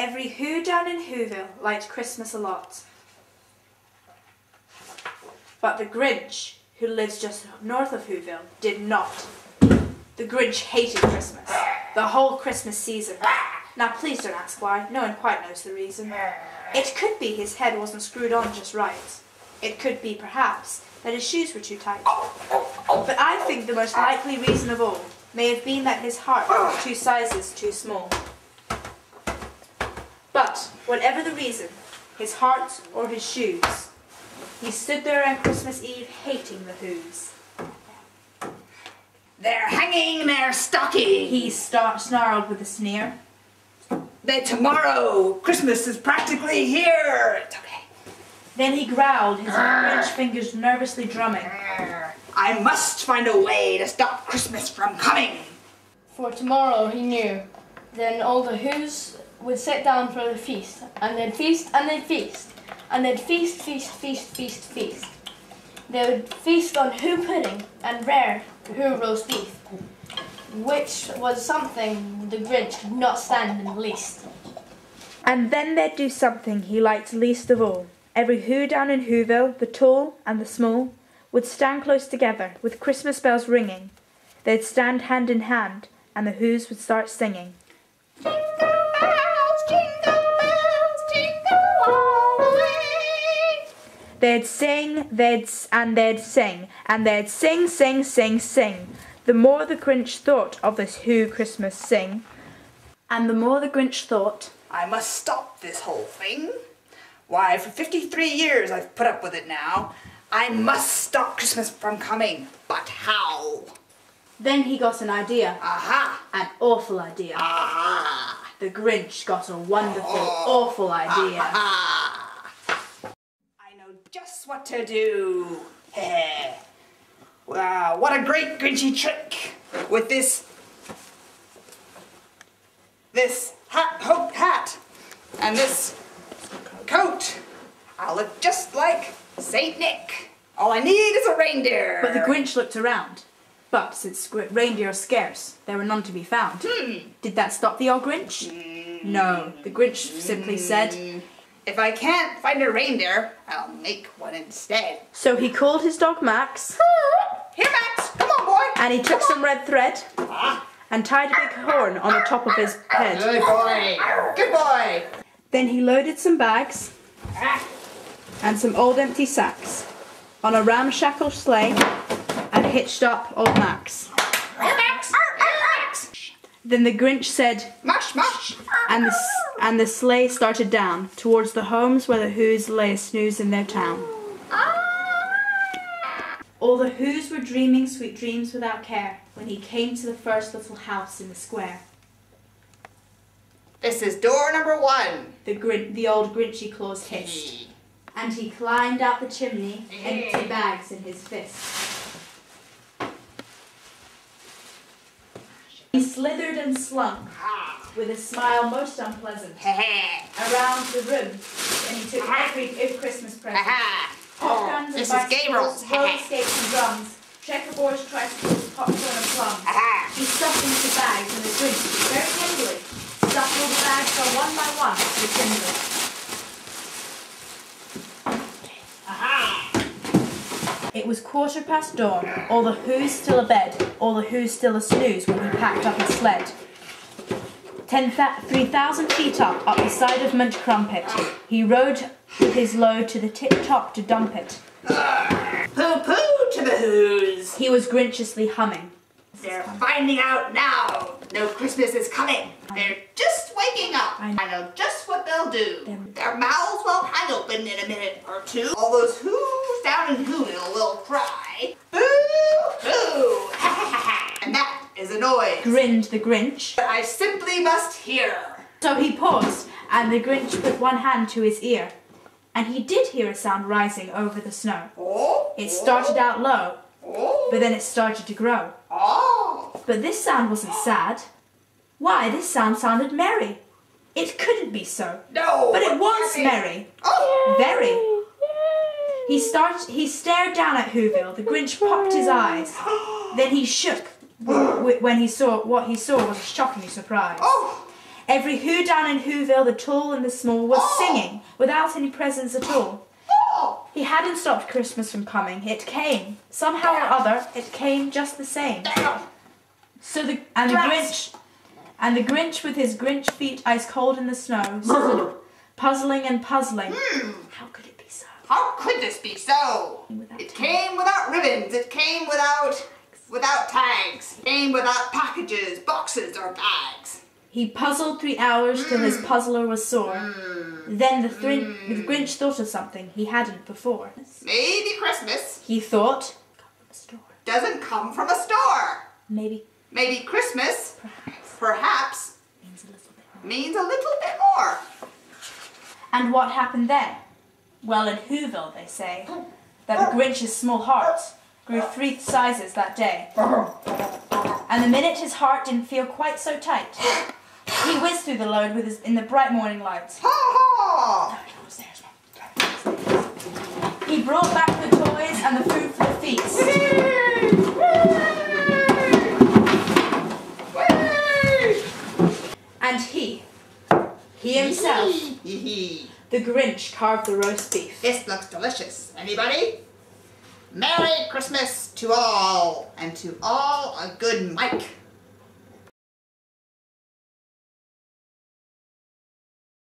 Every Who down in Whoville liked Christmas a lot. But the Grinch, who lives just north of Whoville, did not. The Grinch hated Christmas, the whole Christmas season. Now please don't ask why, no one quite knows the reason. It could be his head wasn't screwed on just right. It could be, perhaps, that his shoes were too tight. But I think the most likely reason of all may have been that his heart was 2 sizes too small. But, whatever the reason, his heart or his shoes, he stood there on Christmas Eve hating the Whos. They're hanging their stocking, he snarled with a sneer. Then tomorrow, Christmas is practically here. It's okay. Then he growled, his Grinch fingers nervously drumming. I must find a way to stop Christmas from coming. For tomorrow, he knew. Then all the Whos would sit down for the feast, and they'd feast, and they'd feast, and they'd feast, feast, feast, feast, feast. They would feast on Who pudding and rare Who roast beef, which was something the Grinch could not stand in the least. And then they'd do something he liked least of all. Every Who down in Whoville, the tall and the small, would stand close together, with Christmas bells ringing. They'd stand hand in hand, and the Whos would start singing. Jingle bells, jingle all the way. They'd sing, they'd sing, and they'd sing, sing, sing, sing. The more the Grinch thought of this Who Christmas sing, and the more the Grinch thought, I must stop this whole thing. Why, for 53 years I've put up with it now. I must stop Christmas from coming. But how? Then he got an idea. Aha! An awful idea. Aha! The Grinch got a wonderful, awful idea. Aha! I know just what to do. Wow, what a great Grinchy trick with this hat and this coat. I'll look just like Saint Nick. All I need is a reindeer. But the Grinch looked around. But since reindeer are scarce, there were none to be found. Did that stop the old Grinch? No, the Grinch simply said, if I can't find a reindeer, I'll make one instead. So he called his dog Max. Here, Max, come on, boy. And he took some red thread and tied a big horn on the top of his head. Good boy. Good boy. Then he loaded some bags and some old empty sacks on a ramshackle sleigh and hitched up old Max. Here, Max. Here, Max. Then the Grinch said, Mush, mush. and the sleigh started down towards the homes where the Whos lay asnooze in their town. All the Whos were dreaming sweet dreams without care when he came to the first little house in the square. This is door number 1. The old Grinchy claws hissed, and he climbed out the chimney, empty bags in his fist. He slithered and slunk, with a smile most unpleasant, around the room, and he took every Christmas present. Popguns and bicycles, roller skates and drums, checkerboards, tricycles, popcorn and plums. He stuffed them into bags, and the Grinch, very tenderly, stuffed all the bags one by one to the timber. It was 15:15 dawn, all the Whos still abed, all the Whos still asnooze when he packed up his sled. 3,000 feet up the side of Munch Crumpet, he rode with his load to the tip-top to dump it. Pooh-pooh to the Whos. He was grinchiously humming. They're finding out now. No Christmas is coming. They're just waking up. I know just what they'll do. Their mouths will hang open in a minute or two. All those Whos down in Whoville will cry, boo-hoo, and that is a noise. Grinned the Grinch. But I simply must hear. So he paused, and the Grinch put one hand to his ear. And he did hear a sound rising over the snow. It started out low, but then it started to grow. But this sound wasn't sad. Why, this sound sounded merry. It couldn't be so. No. But it was merry. Very. He stared down at Whoville. The Grinch popped his eyes. Then he shook when he saw what he saw was a shocking surprise. Every who down in Whoville, the tall and the small, was singing without any presents at all. He hadn't stopped Christmas from coming. It came. Somehow or other, it came just the same. So the Grinch with his Grinch feet ice cold in the snow, stood puzzling and puzzling. How could it be so? How could this be so? It came without ribbons. It came without tags. It came without packages, boxes, or bags. He puzzled 3 hours till his puzzler was sore. Then the Grinch thought of something he hadn't before. Maybe Christmas, He thought, doesn't come from a store. Maybe Christmas, perhaps, means a little bit more. And what happened then? Well, in Whoville, they say, that the Grinch's small heart grew 3 sizes that day. And the minute his heart didn't feel quite so tight, he whizzed through the load in the bright morning lights. Ha ha! He brought back the toys and the food for the feast. And he himself, the Grinch, carved the roast beef. This looks delicious. Anybody? Merry Christmas to all, and to all a good Mike.